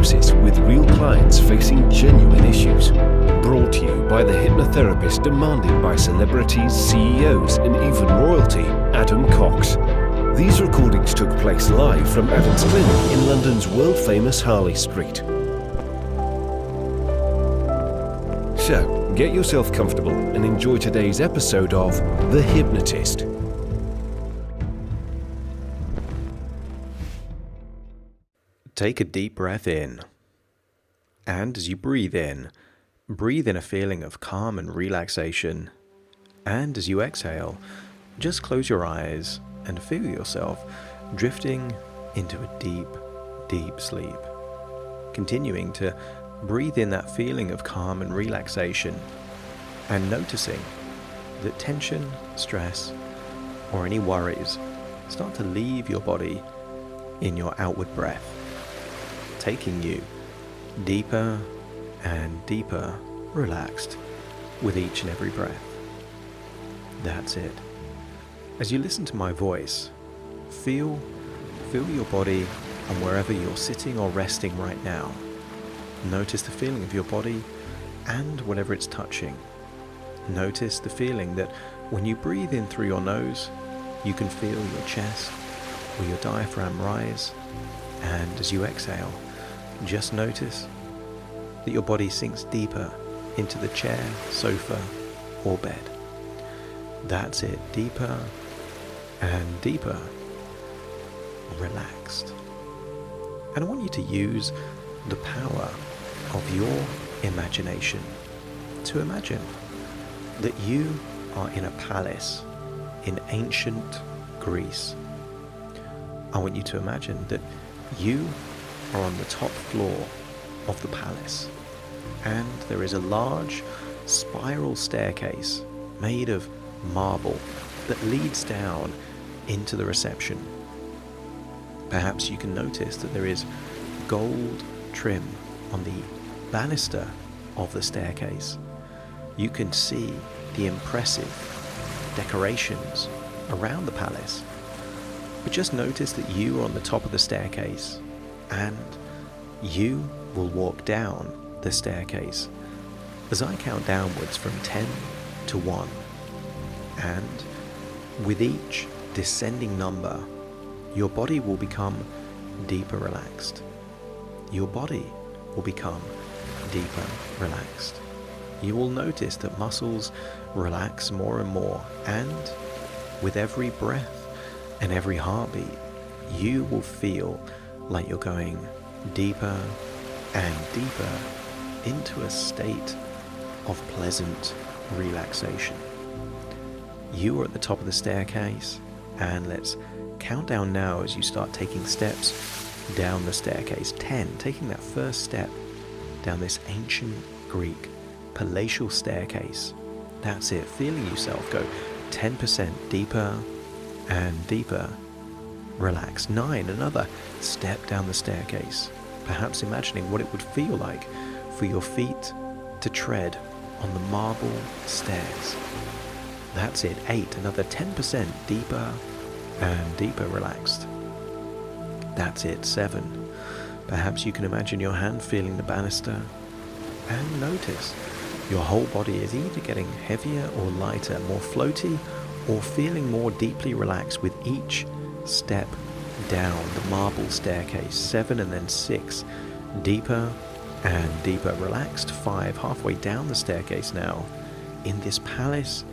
hypnosis with real clients facing genuine issues. Brought to you by the hypnotherapist demanded by celebrities, CEOs, and even royalty, Adam Cox. These recordings took place live from Adam's clinic in London's world-famous Harley Street. So, get yourself comfortable and enjoy today's episode of The Hypnotist. Take a deep breath in, and as you breathe in a feeling of calm and relaxation, and as you exhale, just close your eyes and feel yourself drifting into a deep, deep sleep. Continuing to breathe in that feeling of calm and relaxation, and noticing that tension, stress, or any worries start to leave your body in your outward breath, taking you deeper and deeper relaxed with each and every breath. That's it. As you listen to my voice, feel your body on wherever you're sitting or resting right now. Notice the feeling of your body and whatever it's touching. Notice the feeling that when you breathe in through your nose, you can feel your chest or your diaphragm rise, and as you exhale, just notice that your body sinks deeper into the chair, sofa, or bed. That's it, deeper and deeper, relaxed. And I want you to use the power of your imagination to imagine that you are in a palace in ancient Greece. I want you to imagine that you are on the top floor of the palace, and there is a large spiral staircase made of marble that leads down into the reception. Perhaps you can notice that there is gold trim on the banister of the staircase. You can see the impressive decorations around the palace. But just notice that you are on the top of the staircase, and you will walk down the staircase as I count downwards from 10 to 1. And with each descending number, your body will become deeper relaxed. Your body will become deeper relaxed. You will notice that muscles relax more and more, and with every breath and every heartbeat, you will feel like you're going deeper and deeper into a state of pleasant relaxation. You are at the top of the staircase, and let's count down now as you start taking steps down the staircase. 10, taking that first step down this ancient Greek palatial staircase. That's it, feeling yourself go 10% deeper and deeper. Relax. 9, another step down the staircase, perhaps imagining what it would feel like for your feet to tread on the marble stairs. That's it. 8, another 10% deeper and deeper relaxed. That's it. 7, perhaps you can imagine your hand feeling the banister, and notice your whole body is either getting heavier or lighter, more floaty, or feeling more deeply relaxed with each step down the marble staircase. 7, and then 6, deeper and deeper relaxed. 5, halfway down the staircase now in this palace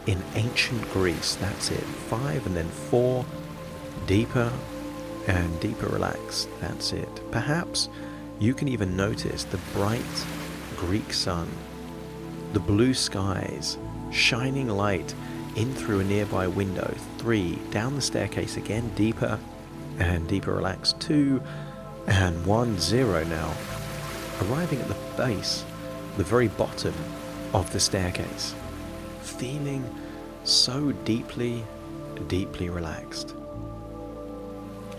in ancient Greece. That's it. 5, and then 4, deeper and deeper relaxed. That's it. Perhaps you can even notice the bright Greek sun, the blue skies, shining light in through a nearby window. 3, down the staircase again, deeper and deeper relaxed. 2, and 1, 0 now. Arriving at the base, the very bottom of the staircase, feeling so deeply, deeply relaxed.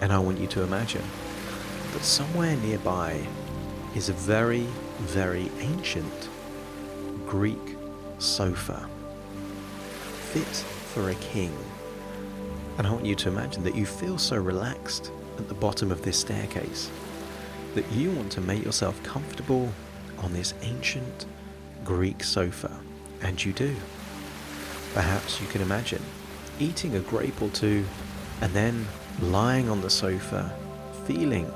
And I want you to imagine that somewhere nearby is a very, very ancient Greek sofa, fit for a king. And I want you to imagine that you feel so relaxed at the bottom of this staircase that you want to make yourself comfortable on this ancient Greek sofa, and you do. Perhaps you can imagine eating a grape or two and then lying on the sofa, feeling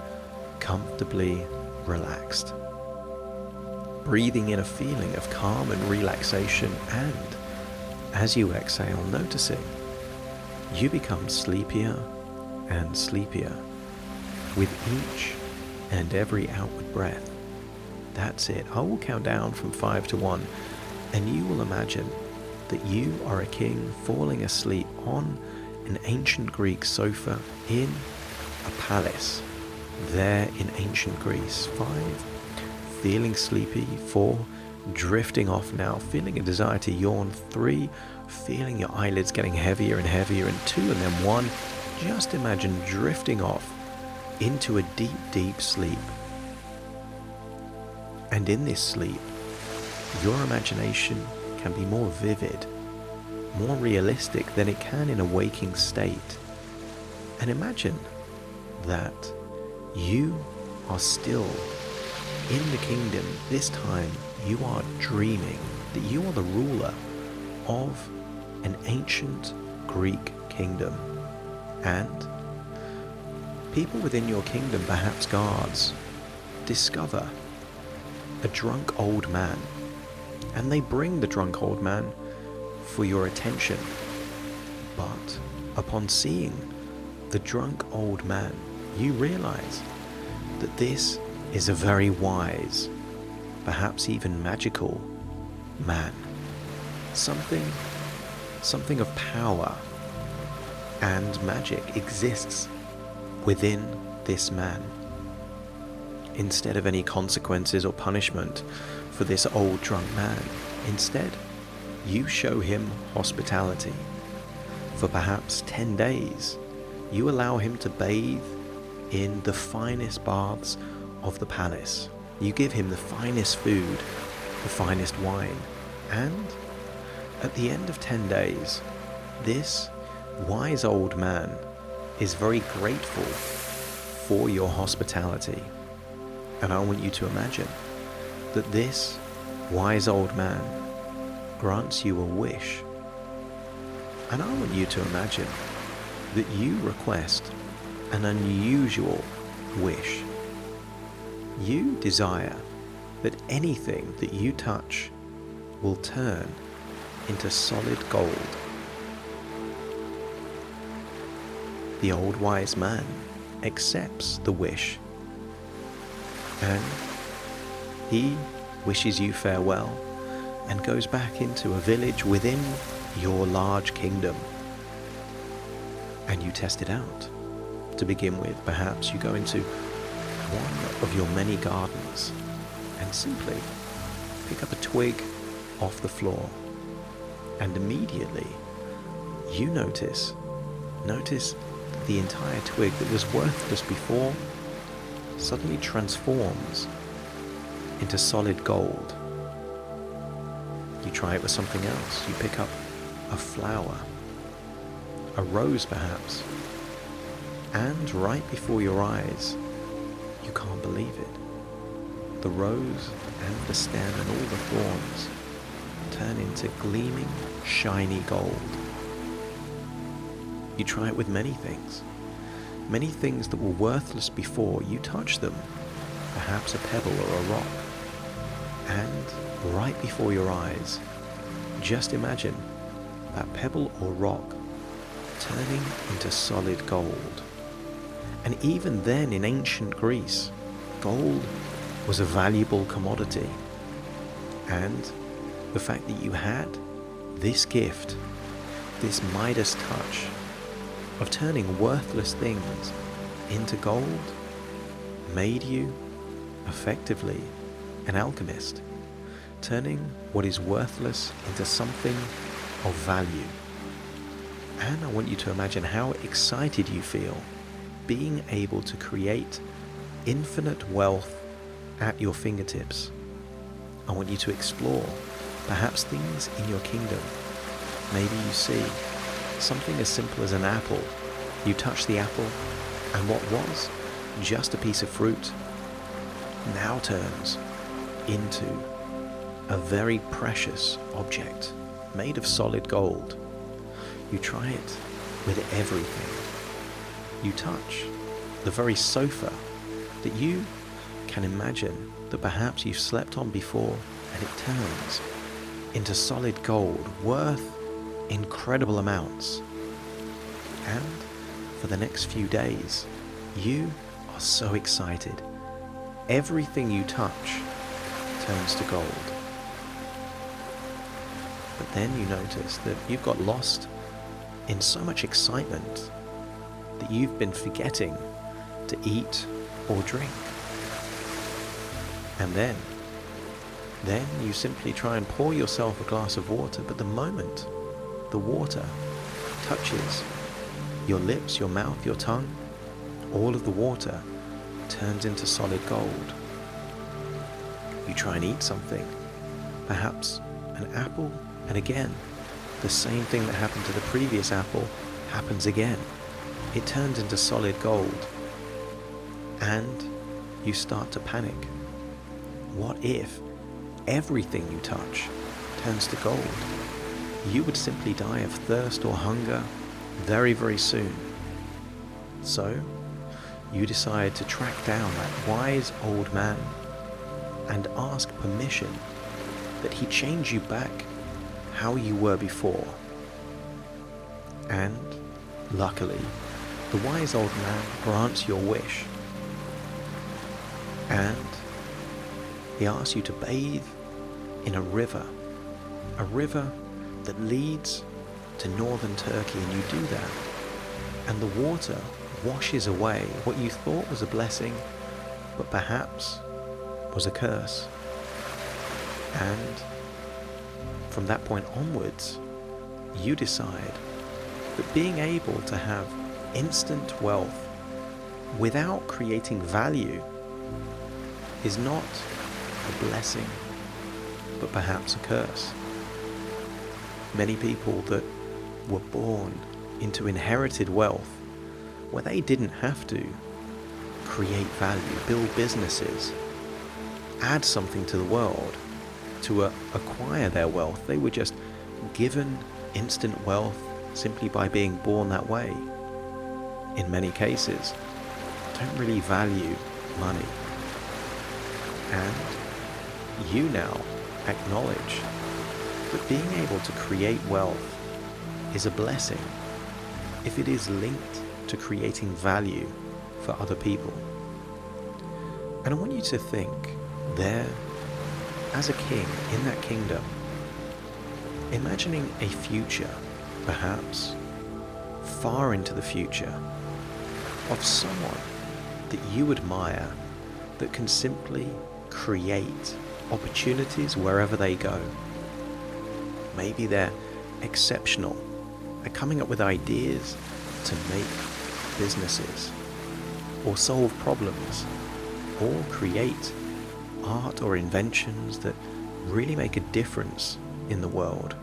comfortably relaxed. Breathing in a feeling of calm and relaxation, and as you exhale, noticing you become sleepier and sleepier with each and every outward breath. That's it. I will count down from 5 to 1, and you will imagine that you are a king falling asleep on an ancient Greek sofa in a palace there in ancient Greece. 5, feeling sleepy. 4, drifting off now, feeling a desire to yawn. 3, feeling your eyelids getting heavier and heavier. And 2, and then 1, just imagine drifting off into a deep, deep sleep. And in this sleep, your imagination can be more vivid, more realistic than it can in a waking state. And imagine that you are still in the kingdom. This time you are dreaming that you are the ruler of an ancient Greek kingdom. And people within your kingdom, perhaps guards, discover a drunk old man, and they bring the drunk old man for your attention. But upon seeing the drunk old man, you realize that this is a very wise, perhaps even magical man. Something of power and magic exists within this man. Instead of any consequences or punishment for this old drunk man, instead, you show him hospitality. For perhaps 10 days, you allow him to bathe in the finest baths of the palace. You give him the finest food, the finest wine, and at the end of 10 days, this wise old man is very grateful for your hospitality. And I want you to imagine that this wise old man grants you a wish. And I want you to imagine that you request an unusual wish. You desire that anything that you touch will turn into solid gold. The old wise man accepts the wish, and he wishes you farewell and goes back into a village within your large kingdom. And you test it out. To begin with, perhaps you go into one of your many gardens and simply pick up a twig off the floor, and immediately you notice that the entire twig that was worthless before suddenly transforms into solid gold. You try it with something else. You pick up a flower, a rose perhaps, and right before your eyes, you can't believe it. The rose and the stem and all the thorns turn into gleaming, shiny gold. You try it with many things that were worthless before. You touch them, perhaps a pebble or a rock, and right before your eyes, just imagine that pebble or rock turning into solid gold. And even then, in ancient Greece, gold was a valuable commodity. And the fact that you had this gift, this Midas touch of turning worthless things into gold, made you effectively an alchemist, turning what is worthless into something of value. And I want you to imagine how excited you feel being able to create infinite wealth at your fingertips. I want you to explore perhaps things in your kingdom. Maybe you see something as simple as an apple. You touch the apple, and what was just a piece of fruit now turns into a very precious object made of solid gold. You try it with everything. You touch the very sofa that you can imagine that perhaps you've slept on before, and it turns into solid gold worth incredible amounts. And for the next few days, you are so excited. Everything you touch turns to gold. But then you notice that you've got lost in so much excitement that you've been forgetting to eat or drink. And then you simply try and pour yourself a glass of water, but the moment the water touches your lips, your mouth, your tongue, all of the water turns into solid gold. You try and eat something, perhaps an apple, and again, the same thing that happened to the previous apple happens again. It turns into solid gold, and you start to panic. What if everything you touch turns to gold? You would simply die of thirst or hunger very, very soon. So, you decide to track down that wise old man and ask permission that he change you back how you were before. And, luckily, the wise old man grants your wish. And he asks you to bathe in a river that leads to northern Turkey, and you do that, and the water washes away what you thought was a blessing, but perhaps was a curse. And from that point onwards, you decide that being able to have instant wealth without creating value is not a blessing, but perhaps a curse. Many people that were born into inherited wealth, where they didn't have to create value, build businesses, add something to the world to acquire their wealth. They were just given instant wealth simply by being born that way. In many cases, don't really value money. And you now acknowledge that being able to create wealth is a blessing if it is linked to creating value for other people. And I want you to think there, as a king in that kingdom, imagining a future, perhaps far into the future, of someone that you admire that can simply create opportunities wherever they go. Maybe they're exceptional at coming up with ideas to make businesses, or solve problems, or create art or inventions that really make a difference in the world.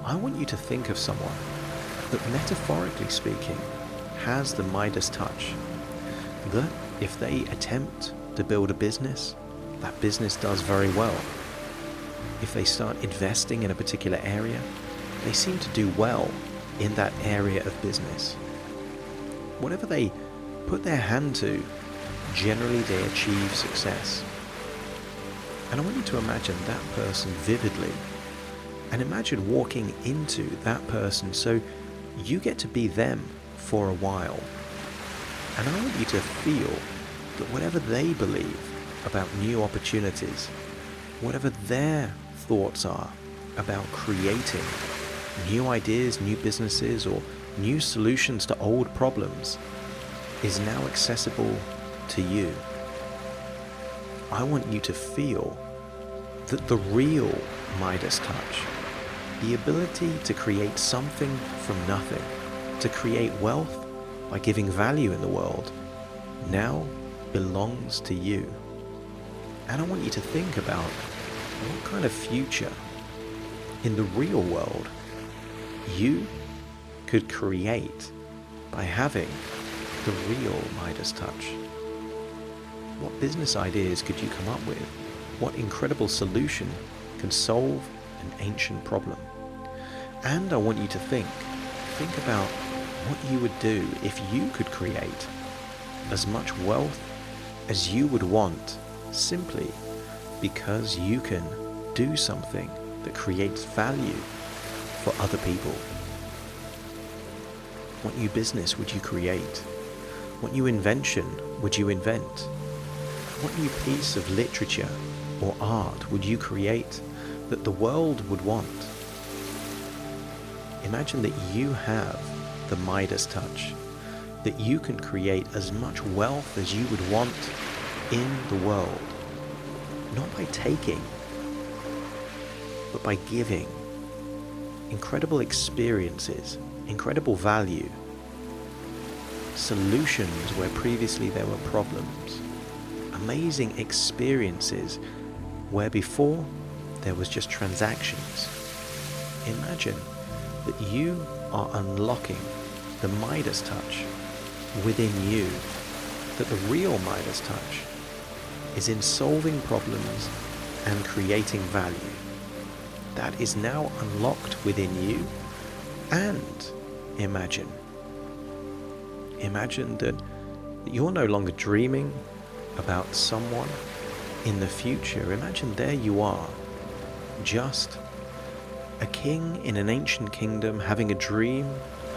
I want you to think of someone that, metaphorically speaking, has the Midas touch, that if they attempt to build a business, that business does very well. If they start investing in a particular area, they seem to do well in that area of business. Whatever they put their hand to, generally they achieve success. And I want you to imagine that person vividly, and imagine walking into that person so you get to be them for a while. And I want you to feel that whatever they believe about new opportunities, whatever their thoughts are about creating new ideas, new businesses, or new solutions to old problems, is now accessible to you. I want you to feel that the real Midas touch, the ability to create something from nothing, to create wealth by giving value in the world, now belongs to you. And I want you to think about what kind of future in the real world you could create by having the real Midas touch. What business ideas could you come up with? What incredible solution can solve an ancient problem? And I want you to think about what you would do if you could create as much wealth as you would want simply because you can do something that creates value for other people. What new business would you create? What new invention would you invent? What new piece of literature or art would you create that the world would want? Imagine that you have the Midas touch, that you can create as much wealth as you would want in the world, not by taking, but by giving. Incredible experiences, incredible value, solutions where previously there were problems, amazing experiences where before there was just transactions. Imagine that you are unlocking the Midas touch within you, that the real Midas touch is in solving problems and creating value. That is now unlocked within you. And imagine that you're no longer dreaming about someone in the future. Imagine there you are, just a king in an ancient kingdom having a dream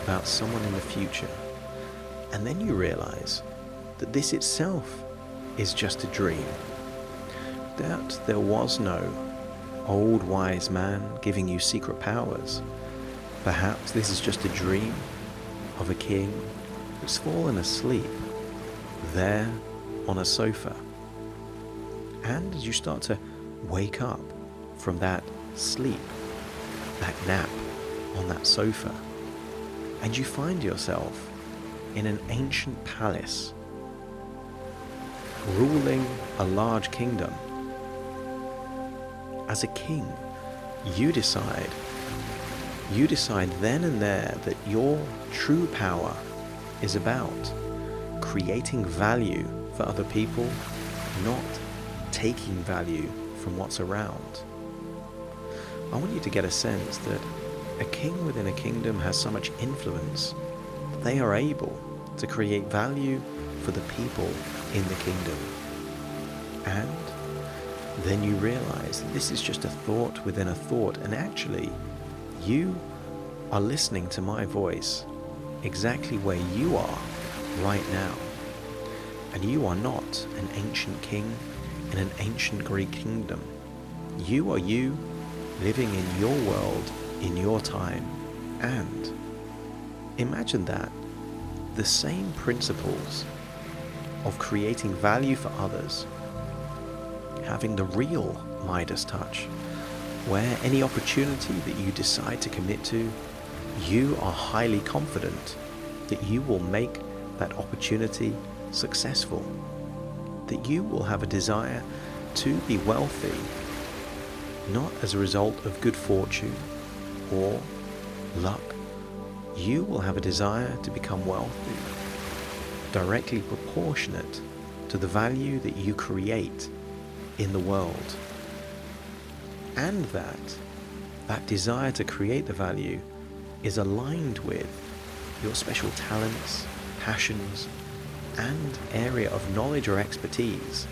about someone in the future. And then you realize that this itself is just a dream, that there was no old wise man giving you secret powers. Perhaps this is just a dream of a king who's fallen asleep there on a sofa. And as you start to wake up from that sleep, that nap on that sofa, and you find yourself in an ancient palace, ruling a large kingdom. As a king, you decide then and there that your true power is about creating value for other people, not taking value from what's around. I want you to get a sense that a king within a kingdom has so much influence that they are able to create value for the people in the kingdom. And then you realize that this is just a thought within a thought, and actually you are listening to my voice exactly where you are right now. And you are not an ancient king in an ancient Greek kingdom. You are you living in your world, in your time. And imagine that the same principles of creating value for others, having the real Midas touch, where any opportunity that you decide to commit to, you are highly confident that you will make that opportunity successful, that you will have a desire to be wealthy, not as a result of good fortune or luck. You will have a desire to become wealthy, directly proportionate to the value that you create in the world. And that desire to create the value is aligned with your special talents, passions, and area of knowledge or expertise.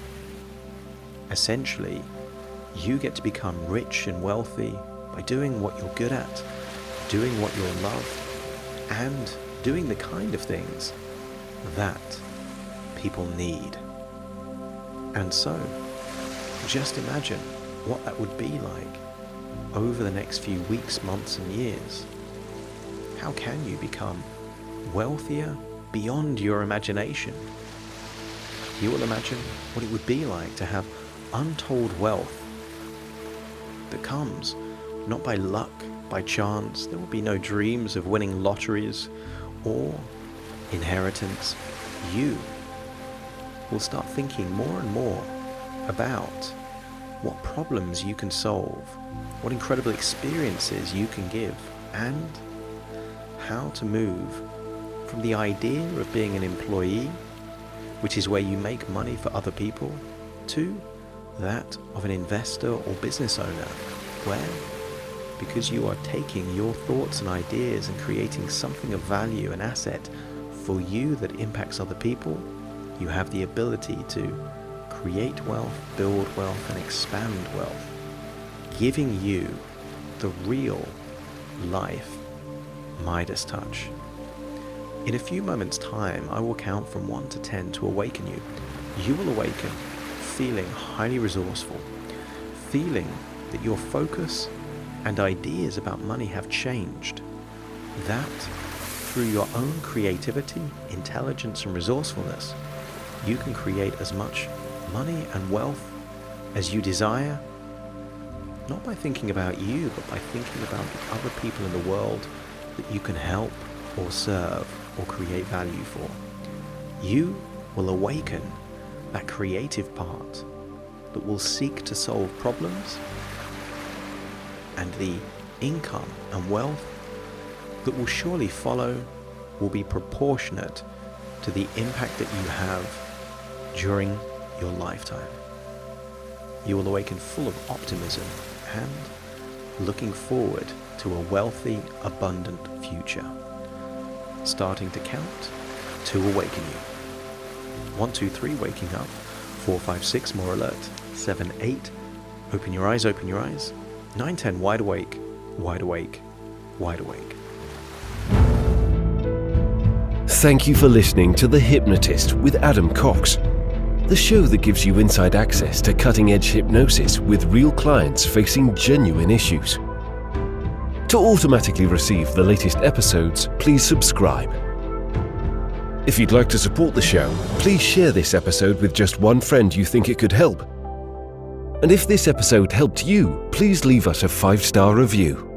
Essentially, you get to become rich and wealthy by doing what you're good at, doing what you love, and doing the kind of things that people need. And so, just imagine what that would be like over the next few weeks, months, and years. How can you become wealthier beyond your imagination? You will imagine what it would be like to have untold wealth that comes not by luck, by chance. There will be no dreams of winning lotteries or inheritance. You will start thinking more and more about what problems you can solve, what incredible experiences you can give, and how to move from the idea of being an employee which is where you make money for other people, to that of an investor or business owner, where, because you are taking your thoughts and ideas and creating something of value, an asset for you that impacts other people, you have the ability to create wealth, build wealth, and expand wealth, giving you the real life Midas touch. In a few moments' time, I will count from 1 to 10 to awaken you. You will awaken feeling highly resourceful, feeling that your focus and ideas about money have changed. That, through your own creativity, intelligence, and resourcefulness, you can create as much money and wealth as you desire, not by thinking about you, but by thinking about the other people in the world that you can help or serve or create value for. You will awaken that creative part that will seek to solve problems, and the income and wealth that will surely follow will be proportionate to the impact that you have during your lifetime. You will awaken full of optimism and looking forward to a wealthy, abundant future. Starting to count to awaken you. 1, 2, 3, waking up. 4, 5, 6, more alert. 7, 8, open your eyes, open your eyes. 9, 10, wide awake, wide awake, wide awake. Thank you for listening to The Hypnotist with Adam Cox, the show that gives you inside access to cutting-edge hypnosis with real clients facing genuine issues. To automatically receive the latest episodes, please subscribe. If you'd like to support the show, please share this episode with just one friend you think it could help. And if this episode helped you, please leave us a 5-star review.